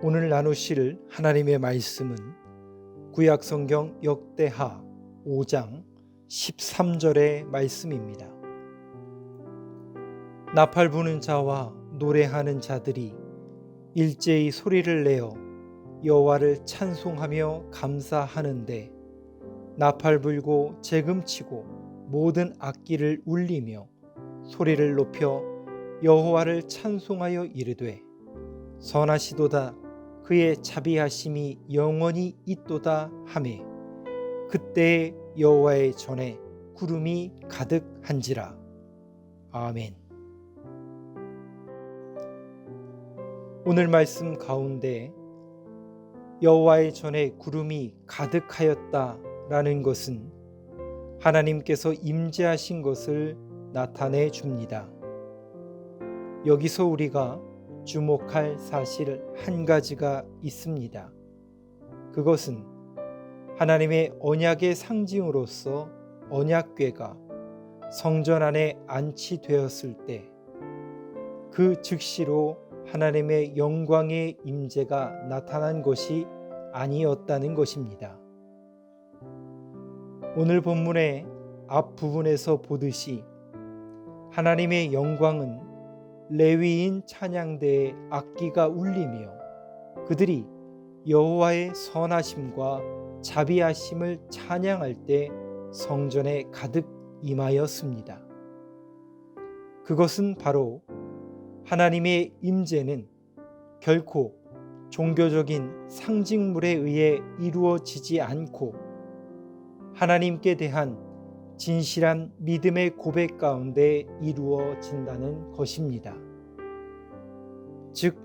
오늘 나누실 하나님의 말씀은 구약성경 역대하 5장 13절의 말씀입니다. 나팔 부는 자와 노래하는 자들이 일제히 소리를 내어 여호와를 찬송하며 감사하는데 나팔 불고 재금치고 모든 악기를 울리며 소리를 높여 여호와를 찬송하여 이르되 선하시도다 그의 자비하심이 영원히 있도다 하매 그때에 여호와의 전에 구름이 가득한지라. 아멘. 오늘 말씀 가운데 여호와의 전에 구름이 가득하였다라는 것은 하나님께서 임재하신 것을 나타내 줍니다. 여기서 우리가 주목할 사실 한 가지가 있습니다. 그것은 하나님의 언약의 상징으로서 언약궤가 성전 안에 안치되었을 때 그 즉시로 하나님의 영광의 임재가 나타난 것이 아니었다는 것입니다. 오늘 본문의 앞부분에서 보듯이 하나님의 영광은 레위인 찬양대의 악기가 울리며 그들이 여호와의 선하심과 자비하심을 찬양할 때 성전에 가득 임하였습니다. 그것은 바로 하나님의 임재는 결코 종교적인 상징물에 의해 이루어지지 않고 하나님께 대한 진실한 믿음의 고백 가운데 이루어진다는 것입니다. 즉,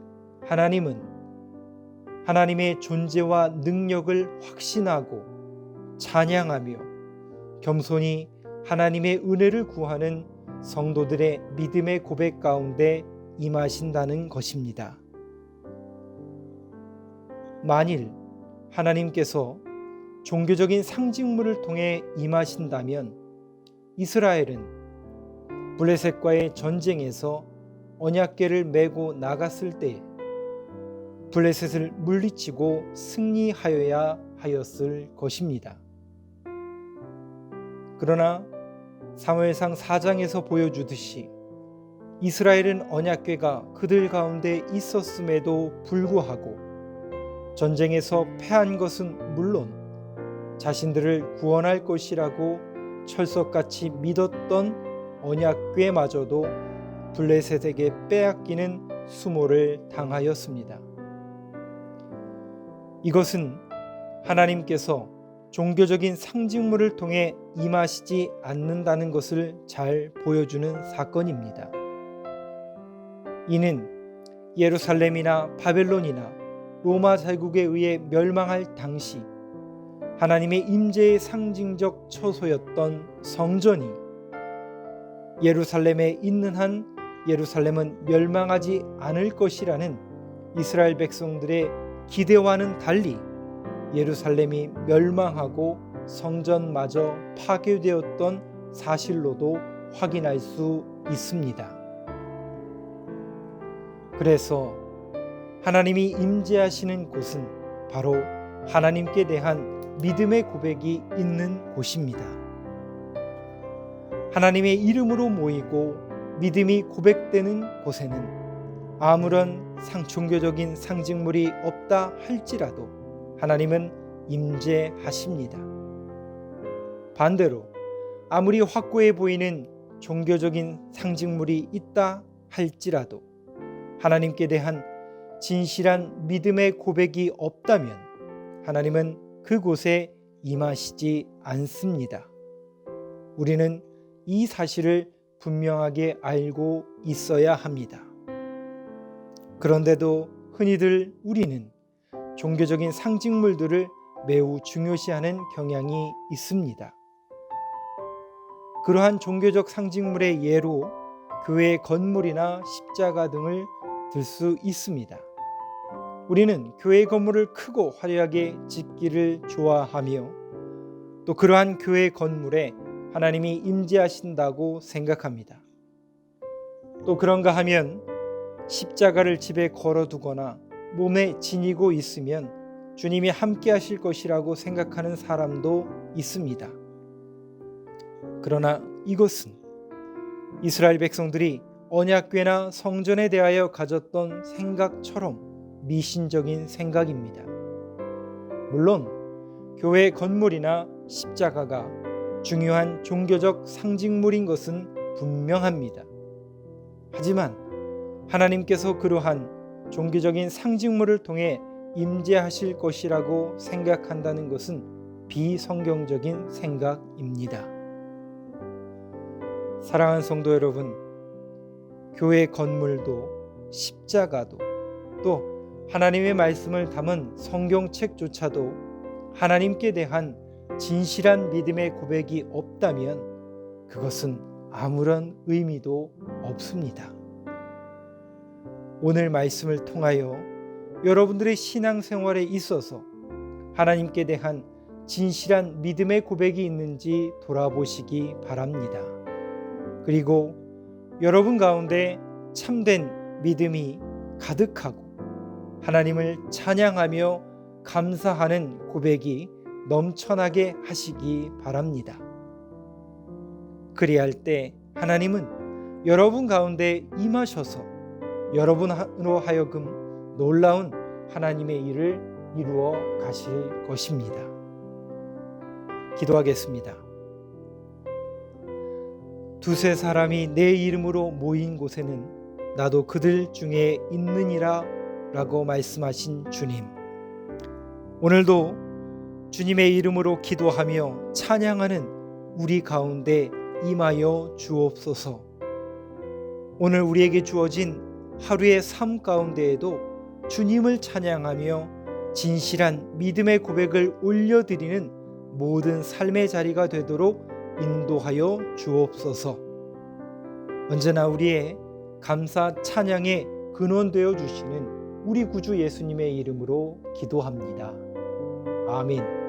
하나님은 하나님의 존재와 능력을 확신하고 찬양하며 겸손히 하나님의 은혜를 구하는 성도들의 믿음의 고백 가운데 임하신다는 것입니다. 만일 하나님께서 종교적인 상징물을 통해 임하신다면 이스라엘은 블레셋과의 전쟁에서 언약궤를 메고 나갔을 때 블레셋을 물리치고 승리하여야 하였을 것입니다. 그러나 사무엘상 4장에서 보여주듯이 이스라엘은 언약궤가 그들 가운데 있었음에도 불구하고 전쟁에서 패한 것은 물론 자신들을 구원할 것이라고 철석같이 믿었던 언약궤마저도 블레셋에게 빼앗기는 수모를 당하였습니다. 이것은 하나님께서 종교적인 상징물을 통해 임하시지 않는다는 것을 잘 보여주는 사건입니다. 이는 예루살렘이나 바벨론이나 로마 제국에 의해 멸망할 당시 하나님의 임재의 상징적 처소였던 성전이 예루살렘에 있는 한 예루살렘은 멸망하지 않을 것이라는 이스라엘 백성들의 기대와는 달리 예루살렘이 멸망하고 성전마저 파괴되었던 사실로도 확인할 수 있습니다. 그래서 하나님이 임재하시는 곳은 바로 하나님께 대한 믿음의 고백이 있는 곳입니다. 하나님의 이름으로 모이고 믿음이 고백되는 곳에는 아무런 종교적인 상징물이 없다 할지라도 하나님은 임재하십니다. 반대로 아무리 확고해 보이는 종교적인 상징물이 있다 할지라도 하나님께 대한 진실한 믿음의 고백이 없다면 하나님은 그곳에 임하시지 않습니다. 우리는 이 사실을 분명하게 알고 있어야 합니다. 그런데도 흔히들 우리는 종교적인 상징물들을 매우 중요시하는 경향이 있습니다. 그러한 종교적 상징물의 예로 교회 건물이나 십자가 등을 들 수 있습니다. 우리는 교회 건물을 크고 화려하게 짓기를 좋아하며 또 그러한 교회 건물에 하나님이 임재하신다고 생각합니다. 또 그런가 하면 십자가를 집에 걸어두거나 몸에 지니고 있으면 주님이 함께 하실 것이라고 생각하는 사람도 있습니다. 그러나 이것은 이스라엘 백성들이 언약궤나 성전에 대하여 가졌던 생각처럼 미신적인 생각입니다. 물론 교회 건물이나 십자가가 중요한 종교적 상징물인 것은 분명합니다. 하지만 하나님께서 그러한 종교적인 상징물을 통해 임재하실 것이라고 생각한다는 것은 비성경적인 생각입니다. 사랑하는 성도 여러분, 교회 건물도 십자가도 또 하나님의 말씀을 담은 성경책조차도 하나님께 대한 진실한 믿음의 고백이 없다면 그것은 아무런 의미도 없습니다. 오늘 말씀을 통하여 여러분들의 신앙생활에 있어서 하나님께 대한 진실한 믿음의 고백이 있는지 돌아보시기 바랍니다. 그리고 여러분 가운데 참된 믿음이 가득하고 하나님을 찬양하며 감사하는 고백이 넘쳐나게 하시기 바랍니다. 그리할 때 하나님은 여러분 가운데 임하셔서 여러분으로 하여금 놀라운 하나님의 일을 이루어 가실 것입니다. 기도하겠습니다. 두세 사람이 내 이름으로 모인 곳에는 나도 그들 중에 있느니라 라고 말씀하신 주님, 오늘도 주님의 이름으로 기도하며 찬양하는 우리 가운데 임하여 주옵소서. 오늘 우리에게 주어진 하루의 삶 가운데에도 주님을 찬양하며 진실한 믿음의 고백을 올려드리는 모든 삶의 자리가 되도록 인도하여 주옵소서. 언제나 우리의 감사 찬양의 근원 되어 주시는 우리 구주 예수님의 이름으로 기도합니다. 아멘.